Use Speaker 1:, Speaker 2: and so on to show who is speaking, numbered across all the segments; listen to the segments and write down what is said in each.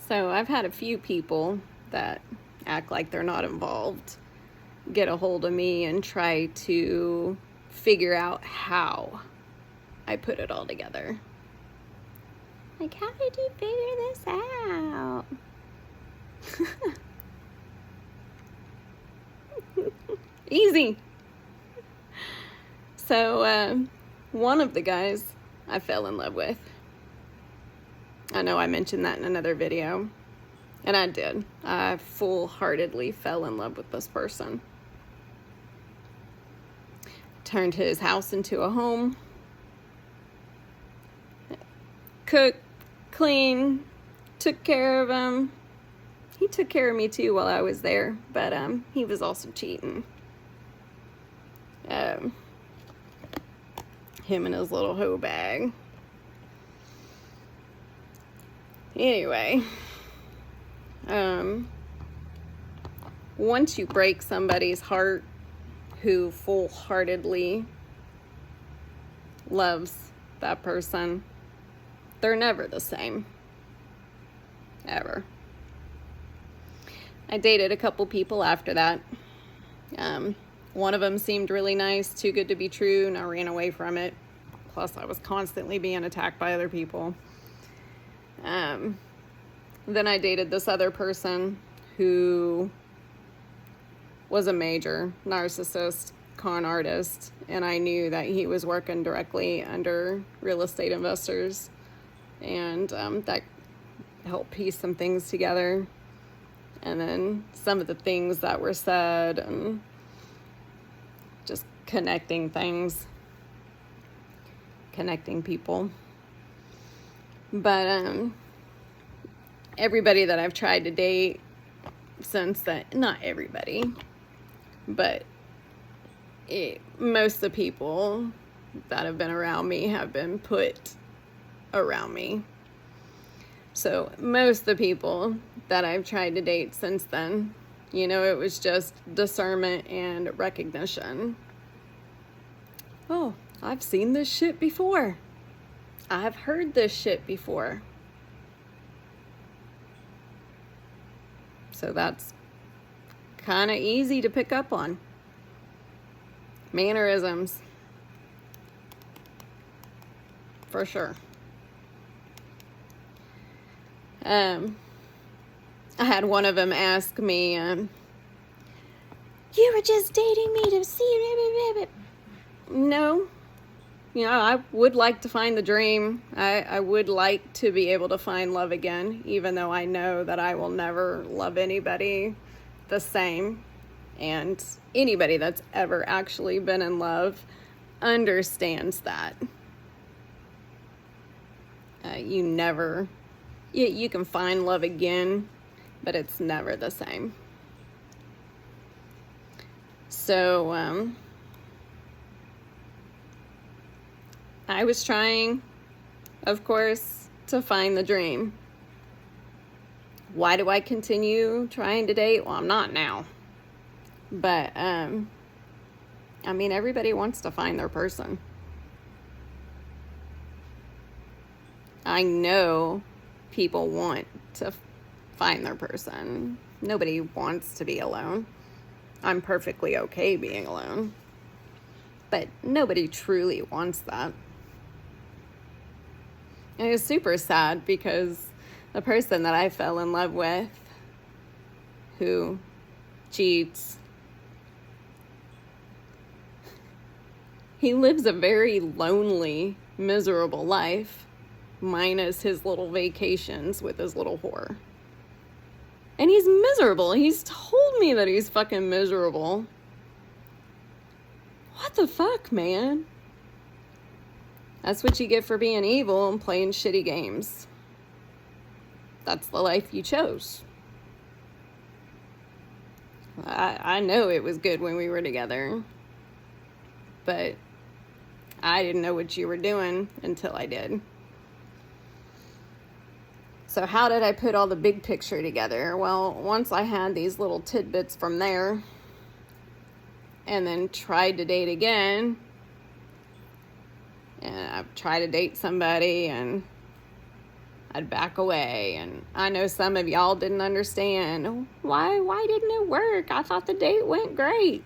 Speaker 1: So I've had a few people that act like they're not involved get a hold of me and try to figure out how I put it all together. Like, how did you figure this out? Easy. So, one of the guys I fell in love with. I know I mentioned that in another video. And I did. I full-heartedly fell in love with this person. Turned his house into a home. Cooked, cleaned, took care of him. He took care of me too while I was there, but he was also cheating. Him and his little hoe bag. Anyway, once you break somebody's heart who full-heartedly loves that person, they're never the same. Ever. I dated a couple people after that. One of them seemed really nice, too good to be true, and I ran away from it. Plus, I was constantly being attacked by other people. Then I dated this other person who was a major narcissist, con artist, and I knew that he was working directly under real estate investors, and that helped piece some things together. And then some of the things that were said and just connecting things, connecting people. But everybody that I've tried to date since then, not everybody, but most of the people that have been around me have been put around me. So most of the people that I've tried to date since then, you know, it was just discernment and recognition. Oh, I've seen this shit before. I've heard this shit before. So that's kind of easy to pick up on. Mannerisms. For sure. I had one of them ask me, you were just dating me to see... No. You know, I would like to find the dream. I would like to be able to find love again, even though I know that I will never love anybody the same. And anybody that's ever actually been in love understands that. You can find love again, but it's never the same. So, I was trying, of course, to find the dream. Why do I continue trying to date? Well, I'm not now. But, I mean, everybody wants to find their person. I know people want to find their person. Nobody wants to be alone. I'm perfectly okay being alone. But nobody truly wants that. And it was super sad because the person that I fell in love with, who cheats, he lives a very lonely, miserable life, minus his little vacations with his little whore. And he's miserable. He's told me that he's fucking miserable. What the fuck, man? That's what you get for being evil and playing shitty games. That's the life you chose. I know it was good when we were together, but I didn't know what you were doing until I did. So how did I put all the big picture together? Well, once I had these little tidbits from there, and then tried to date again, and I've tried to date somebody, and I'd back away. And I know some of y'all didn't understand. Why didn't it work? I thought the date went great.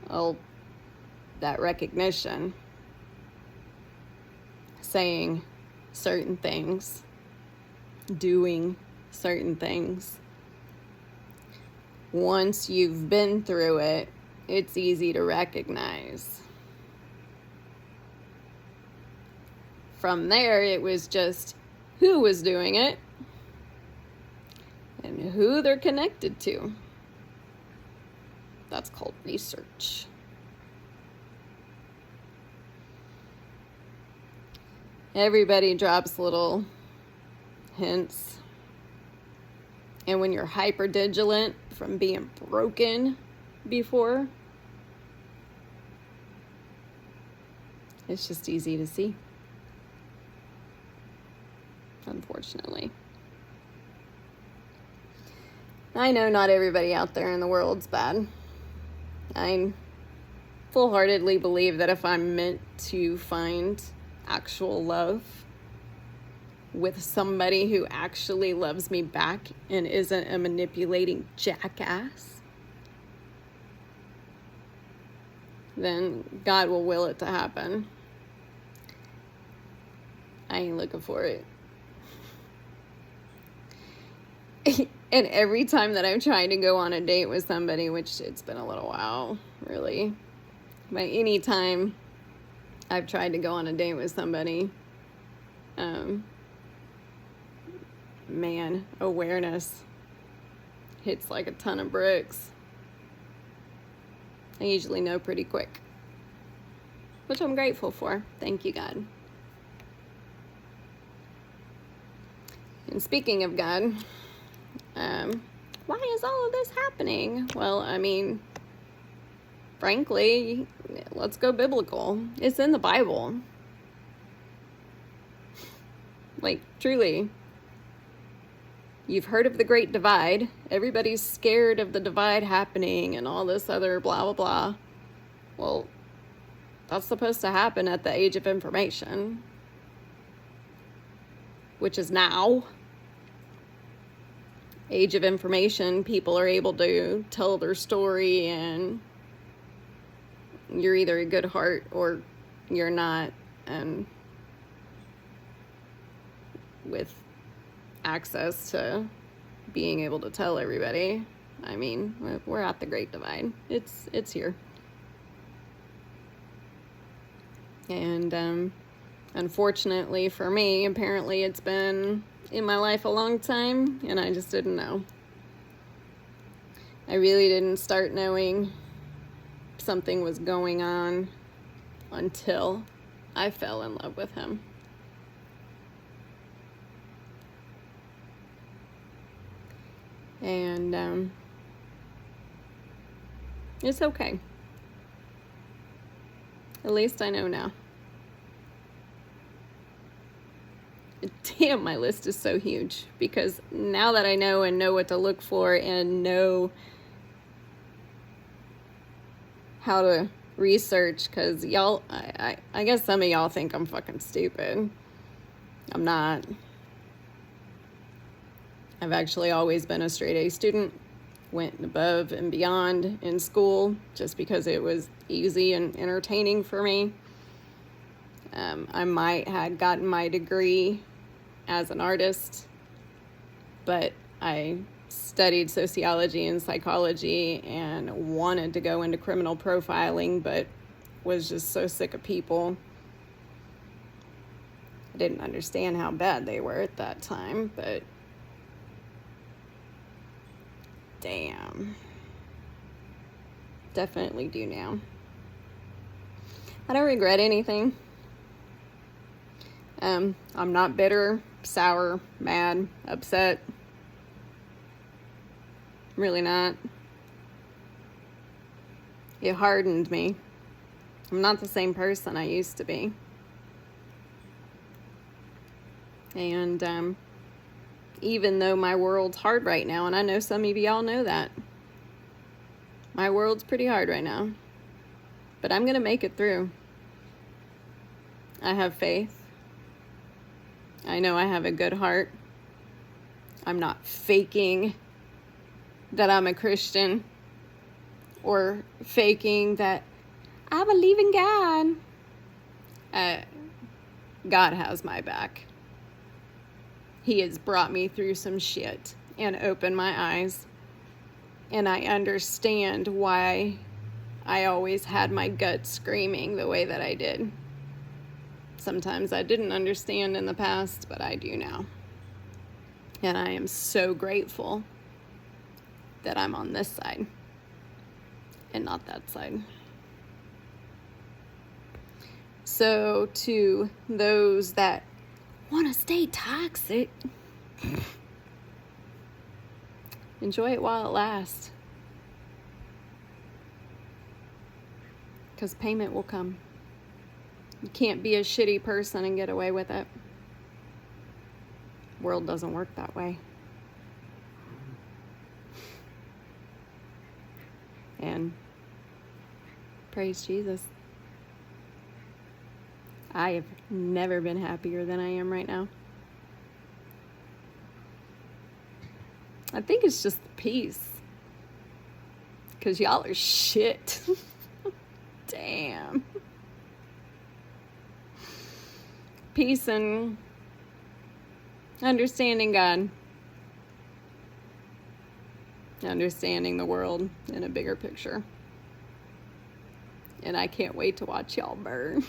Speaker 1: Well, that recognition, saying certain things, doing certain things. Once you've been through it, it's easy to recognize. From there, it was just who was doing it and who they're connected to. That's called research. Everybody drops little hints. And when you're hypervigilant from being broken before, it's just easy to see. Unfortunately. I know not everybody out there in the world's bad. I full-heartedly believe that if I'm meant to find actual love with somebody who actually loves me back and isn't a manipulating jackass, then God will will it to happen. I ain't looking for it. And every time that I'm trying to go on a date with somebody, which it's been a little while, really, but any time I've tried to go on a date with somebody, man, awareness hits like a ton of bricks. I usually know pretty quick, which I'm grateful for. Thank you, God. And speaking of God, why is all of this happening? Well, I mean, frankly, let's go biblical. It's in the Bible. Like, truly. You've heard of the Great Divide. Everybody's scared of the divide happening and all this other blah, blah, blah. Well, that's supposed to happen at the age of information, which is now. Age of information, people are able to tell their story, and you're either a good heart or you're not. And with access to being able to tell everybody, I mean, we're at the Great Divide. It's here. And unfortunately for me, apparently it's been in my life a long time, and I just didn't know. I really didn't start knowing something was going on until I fell in love with him. And it's okay. At least I know now. Damn, my list is so huge, because now that I know and know what to look for and know how to research, because y'all, I guess some of y'all think I'm fucking stupid. I'm not. I've actually always been a straight A student, went above and beyond in school just because it was easy and entertaining for me. I might have gotten my degree as an artist, but I studied sociology and psychology and wanted to go into criminal profiling, but was just so sick of people. I didn't understand how bad they were at that time, but damn. Definitely do now. I don't regret anything. I'm not bitter, sour, mad, upset. Really not. It hardened me. I'm not the same person I used to be. And even though my world's hard right now, and I know some of y'all know that, my world's pretty hard right now, but I'm gonna make it through. I have faith. I know I have a good heart. I'm not faking that I'm a Christian or faking that I believe in God. God has my back. He has brought me through some shit and opened my eyes. And I understand why I always had my gut screaming the way that I did. Sometimes I didn't understand in the past, but I do now. And I am so grateful that I'm on this side and not that side. So to those that want to stay toxic, enjoy it while it lasts. Because payment will come. You can't be a shitty person and get away with it. World doesn't work that way. And praise Jesus. I have never been happier than I am right now. I think it's just the peace. Because y'all are shit. Damn. Peace and understanding God. Understanding the world in a bigger picture. And I can't wait to watch y'all burn.